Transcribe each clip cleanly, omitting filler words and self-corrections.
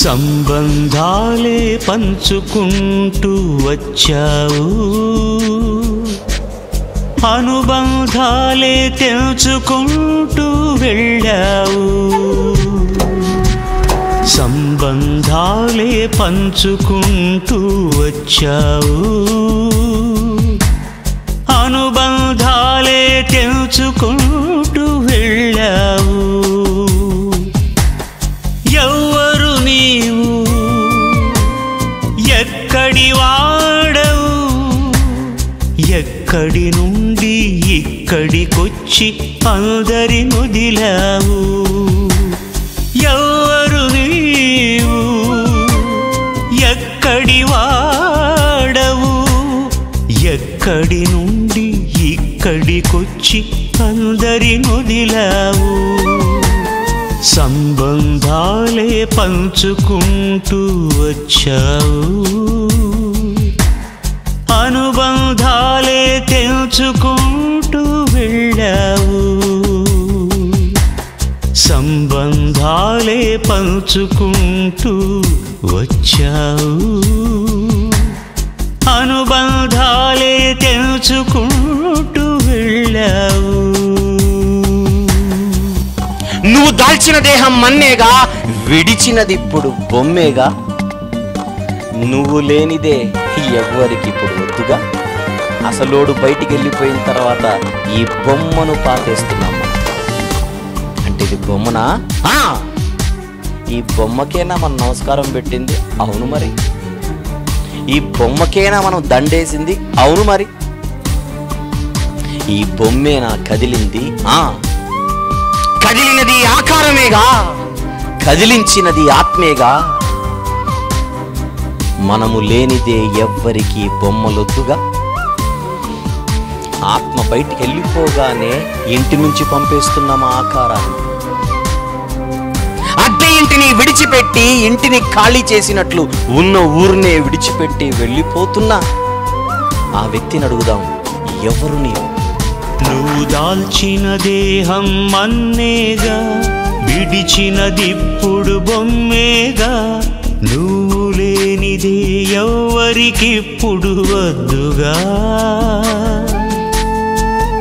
సంబంధాలే పంచుకుంటూ వచ్చావు, అనుబంధాలే తెంచుకుంటూ వెళ్ళావు. సంబంధాలే పంచుకుంటూ వచ్చావు, అనుబంధాలే తెంచుకుంటూ వెళ్ళావు. ఎవరు నీవు, ఎక్కడి వాడవు, ఎక్కడి నుండి ఇక్కడికొచ్చి అందరి నొదిలావు. ఎవరు నీవు, ఎక్కడి వాడవు, ఎక్కడి నుండి ఇక్కడికొచ్చి అందరి నొదిలావు. సంబంధాలే పంచుకుంటూ వచ్చావు, అనుబంధాలే తెంచుకుంటూ వెళ్ళావు. సంబంధాలే పంచుకుంటూ వచ్చావు, అనుబంధాలే తెంచుకుంటూ వెళ్ళావు. నువ్వు దాల్చిన దేహం మన్నేగా, విడిచినది ఇప్పుడు బొమ్మేగా. నువ్వు లేనిదే ఎవ్వరికి ఇప్పుడు వద్దుగా. అసలోడు బయటికి వెళ్ళిపోయిన తర్వాత ఈ బొమ్మను పాతేస్తున్నాము. అంటే ఇది బొమ్మనా? ఈ బొమ్మకేనా మనం నమస్కారం పెట్టింది? అవును మరి. ఈ బొమ్మకేనా మనం దండేసింది? అవును మరి. ఈ బొమ్మేనా కదిలింది? కదిలినది ఆకారమేగా, కదిలించినది ఆత్మేగా. మనము లేనిదే ఎవ్వరికి బొమ్మలొద్దుగా. ఆత్మ బయటికి వెళ్ళిపోగానే ఇంటి నుంచి పంపేస్తున్నాము ఆకారాన్ని. అద్దె ఇంటిని విడిచిపెట్టి ఇంటిని ఖాళీ చేసినట్లు ఉన్న ఊరినే విడిచిపెట్టి వెళ్ళిపోతున్నా ఆ వ్యక్తిని అడుగుదాం, ఎవరు నీవు? నువ్వు దాల్చిన దేహం మన్నేగా, విడిచినదిప్పుడు బొమ్మేగా. నువ్వు లేనిదే ఎవ్వరికిప్పుడు వద్దుగా.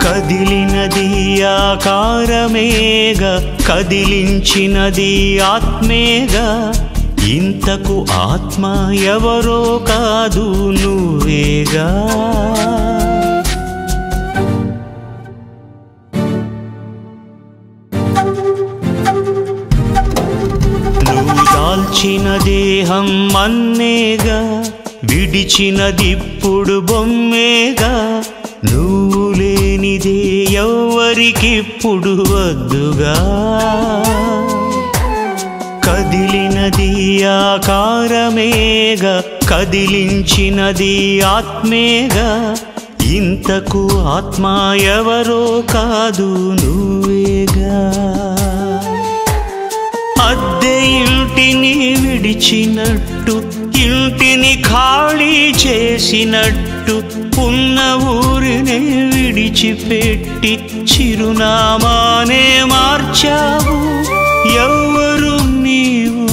కదిలినది ఆకారమేగా, కదిలించినది ఆత్మేగా. ఇంతకు ఆత్మ ఎవరో కాదు, నువ్వేగా. నువ్వు దాల్చిన దేహం మన్నేగా, విడిచినదిప్పుడు బొమ్మేగా. నువ్వు లేనిదే ఎవ్వరికిప్పుడు వద్దుగా. కదిలినది ఆకారమేగా, కదిలించినది ఆత్మేగా. ఇంతకు ఆత్మ ఎవరో కాదు, నువ్వేగా. అద్దె ఇంటిని విడిచినట్టు, ఇంటిని ఖాళీ చేసినట్టు, ఉన్న ఊరినే విడిచిపెట్టి చిరునామానే మార్చావు. ఎవరు నీవు,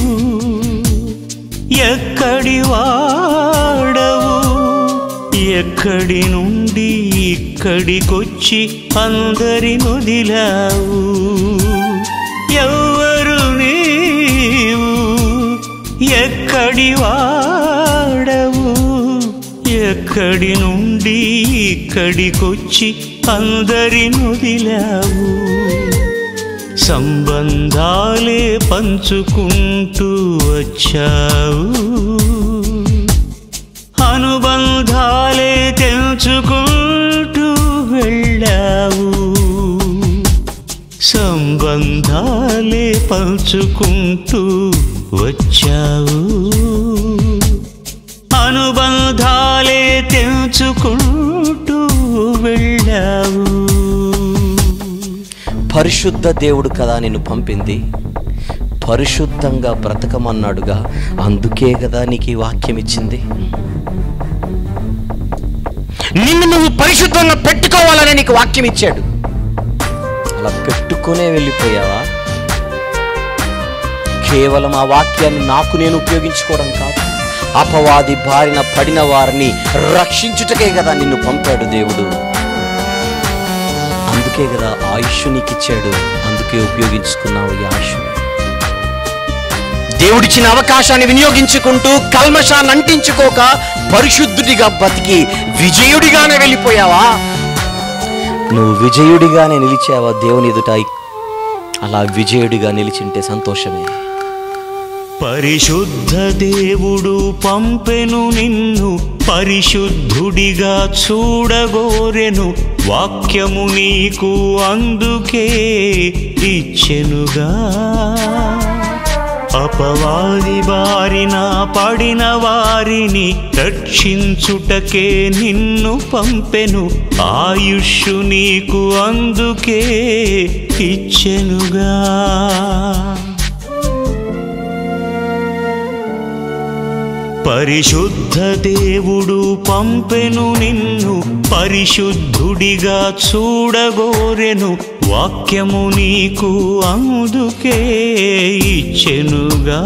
ఎక్కడి వాడవు, ఎక్కడి నుండి ఇక్కడికొచ్చి అందరి నొదిలావు. ఎవరు నీవు, ఎక్కడి వాడవు, ఎక్కడి నుండి ఇక్కడికొచ్చి అందరి నొదిలావు. సంబంధాలే పంచుకుంటూ వచ్చావు, అనుబంధాలే తెంచుకుంటూ వెళ్ళావు. సంబంధాలే పంచుకుంటూ వచ్చావు, అనుబంధాలే తెంచుకుంటూ వెళ్ళావు. పరిశుద్ధ దేవుడు కదా నిన్ను పంపింది, పరిశుద్ధంగా బ్రతకమన్నాడుగా. అందుకే కదా నీకు ఈ వాక్యం ఇచ్చింది. నిన్ను నువ్వు పరిశుద్ధంగా పెట్టుకోవాలని నీకు వాక్యం ఇచ్చాడు. అలా పెట్టుకునే వెళ్ళిపోయావా? కేవలం ఆ వాక్యాన్ని నాకు నేను ఉపయోగించుకోవడం కాదు, అపవాది బారిన పడిన వారిని రక్షించుటకే కదా నిన్ను పంపాడు దేవుడు. అందుకే కదా ఆయుష్ నీకిచ్చాడు, అందుకే ఉపయోగించుకున్నావు ఈ ఆయుష్. దేవుడిచ్చిన అవకాశాన్ని వినియోగించుకుంటూ కల్మషాన్ని అంటించుకోక పరిశుద్ధుడిగా బతికి విజయుడిగానే వెళ్ళిపోయావా? నువ్వు విజయుడిగానే నిలిచావా దేవుని ఎదుట? అలా విజయుడిగా నిలిచింటే సంతోషమే. పరిశుద్ధ దేవుడు పంపెను నిన్ను, పరిశుద్ధుడిగా చూడగోరెను, వాక్యము నీకు అందుకే ఇచ్చెనుగా. అపవాది బారిన పడిన వారిని రక్షించుటకే నిన్ను పంపెను, ఆయుష్షు నీకు అందుకే ఇచ్చెనుగా. పరిశుద్ధ దేవుడు పంపెను నిన్ను, పరిశుద్ధుడిగా చూడగోరెను, వాక్యము నీకు అందుకే ఇచ్చెనుగా.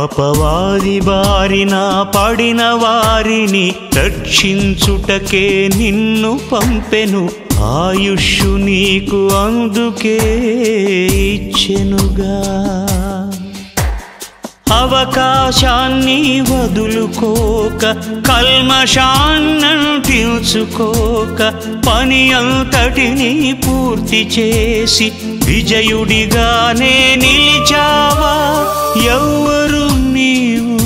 అపవాది బారిన పడిన వారిని రక్షించుటకే నిన్ను పంపెను, ఆయుష్షు నీకు అందుకే ఇచ్చెనుగా. అవకాశాన్ని వదులుకోక, కల్మషాన్నంటించుకోక, పని అంతటిని పూర్తి చేసి విజయుడిగానే నిలిచావా? ఎవరు నీవు?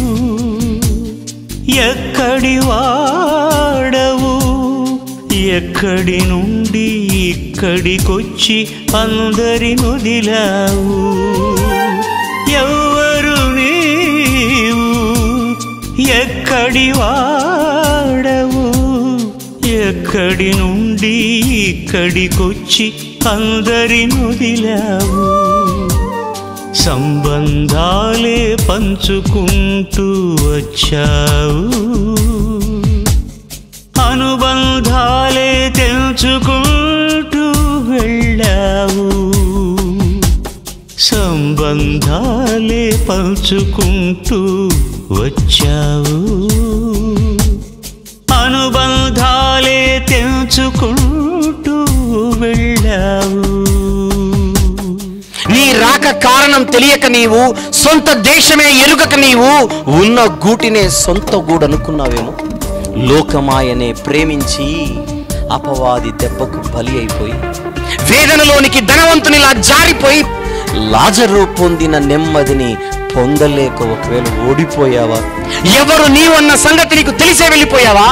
ఎక్కడి వాడవు? ఎక్కడి నుండి ఇక్కడికొచ్చి అందరిని వదిలావు? ఎవరు నీవు? ఎక్కడి వాడవు? ఎక్కడి నుండి ఇక్కడికొచ్చి అందరిని వదిలావు? సంబంధాలే పంచుకుంటూ వచ్చావు, అనుబంధాలే తెంచుకుంటూ వెళ్ళావు. సంబంధాలే పంచుకుంటూ వచ్చావు, అనుబంధాలే తెంచుకుంటూ వెళ్ళావు. నీ రాక కారణం తెలియక నీవు, సొంత దేశమే ఎరుగక నీవు ఉన్న గూటినే సొంత గూడు అనుకున్నావేమో. లోకమాయనే ప్రేమించి అపవాది దెబ్బకు బలి అయిపోయి, వేదనలోనికి ధనవంతునిలా జారిపోయి, లాజరు పొందిన నెమ్మదిని పొందలేక ఒకవేళ ఓడిపోయావా? ఎవరు నీవన్న సంగతి నీకు తెలిసే వెళ్ళిపోయావా?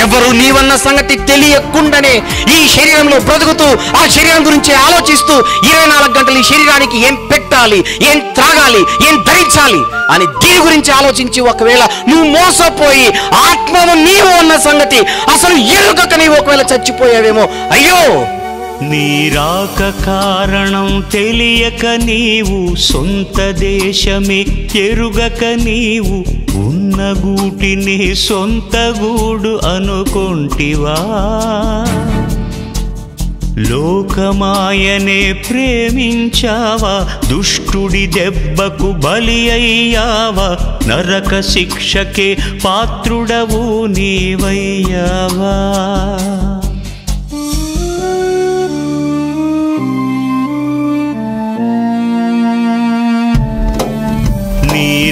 ఎవరు నీవన్న సంగతి తెలియకుండానే ఈ శరీరంలో బ్రతుకుతూ, ఆ శరీరం గురించి ఆలోచిస్తూ 24 గంటలు ఈ శరీరానికి ఏం పెట్టాలి, ఏం త్రాగాలి, ఏం ధరించాలి అని దీని గురించి ఆలోచించి ఒకవేళ నువ్వు మోసపోయి ఆత్మను నీవు అన్న సంగతి అసలు ఎరుగక నీవు ఒకవేళ చచ్చిపోయావేమో. అయ్యో, నీ రాక కారణం తెలియక నీవు, సొంత దేశమే ఎరుగక నీవు, ఉన్న గూటిని సొంత గూడు అనుకొంటివా? లోకమాయనే ప్రేమించావా? దుష్టుడి దెబ్బకు బలి అయ్యావా? నరక శిక్షకే పాత్రుడవు నీవయ్యావా?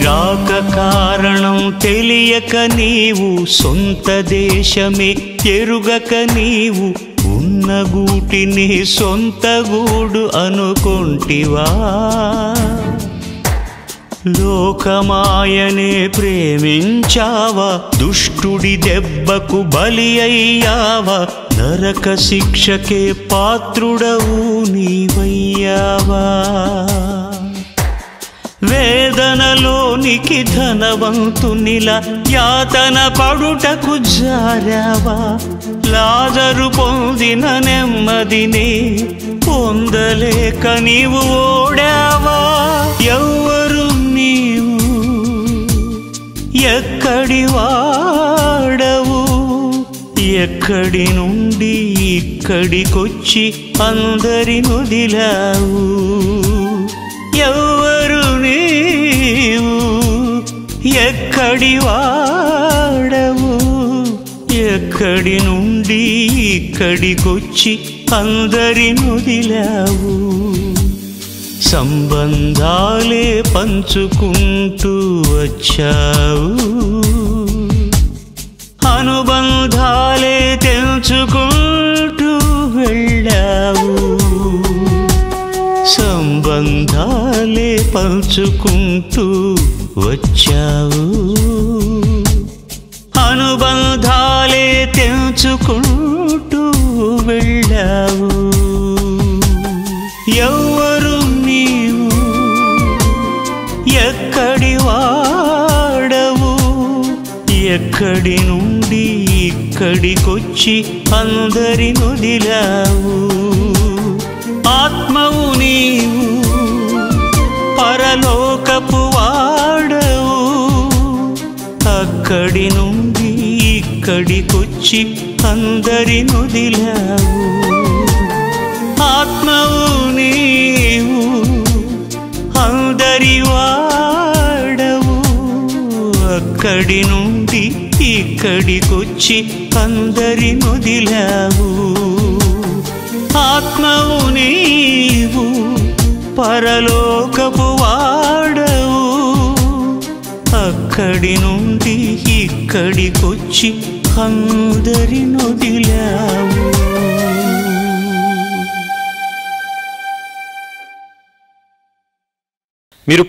రాక కారణం తెలియక నీవు, సొంత దేశమే ఎరుగక నీవు, ఉన్న గూటిని సొంత గూడు అనుకొంటివా? లోకమాయనే ప్రేమించావా? దుష్టుడి దెబ్బకు బలి అయ్యావా? నరక శిక్షకే పాత్రుడవు నీవయ్యావా? వేదనలోనికి ధనవంతునిలా యాతన పడుటకు జారావా? లాజరు పొందిన నెమ్మదిని పొందలేక నీవు ఓడావా? ఎవరు నీవు? ఎక్కడి వాడవు? ఎక్కడి నుండి ఇక్కడికొచ్చి అందరిని వదిలావు? ఎవరు నీవు, ఎక్కడి వాడవు, ఎక్కడి నుండి ఇక్కడికొచ్చి అందరిని వదిలావు. సంబంధాలే పంచుకుంటూ వచ్చావు, అనుబంధాలే తెంచుకుంటూ వెళ్ళావు. సంబంధాలే పంచుకుంటూ వచ్చావు, అనుబంధాలే తెంచుకుంటూ వెళ్ళావు. ఎవరు నీవు, ఎక్కడి వాడవు, ఎక్కడి నుండి ఇక్కడికొచ్చి అందరిని వదిలావు. ఆత్మవు నీవు, పరలోకపు వాడవు, అక్కడి నుండి ఇక్కడికొచ్చి అందరిని వదిలావు. ఆత్మవు నీవు, అందరి వాడవు, అక్కడి నుండి ఇక్కడికొచ్చి అందరిని వదిలావు. ఆత్మవు నీవు, పరలోకపు వాడవు, అక్కడి నుండి ఇక్కడికొచ్చి అందరిని వదిలావు. మీరు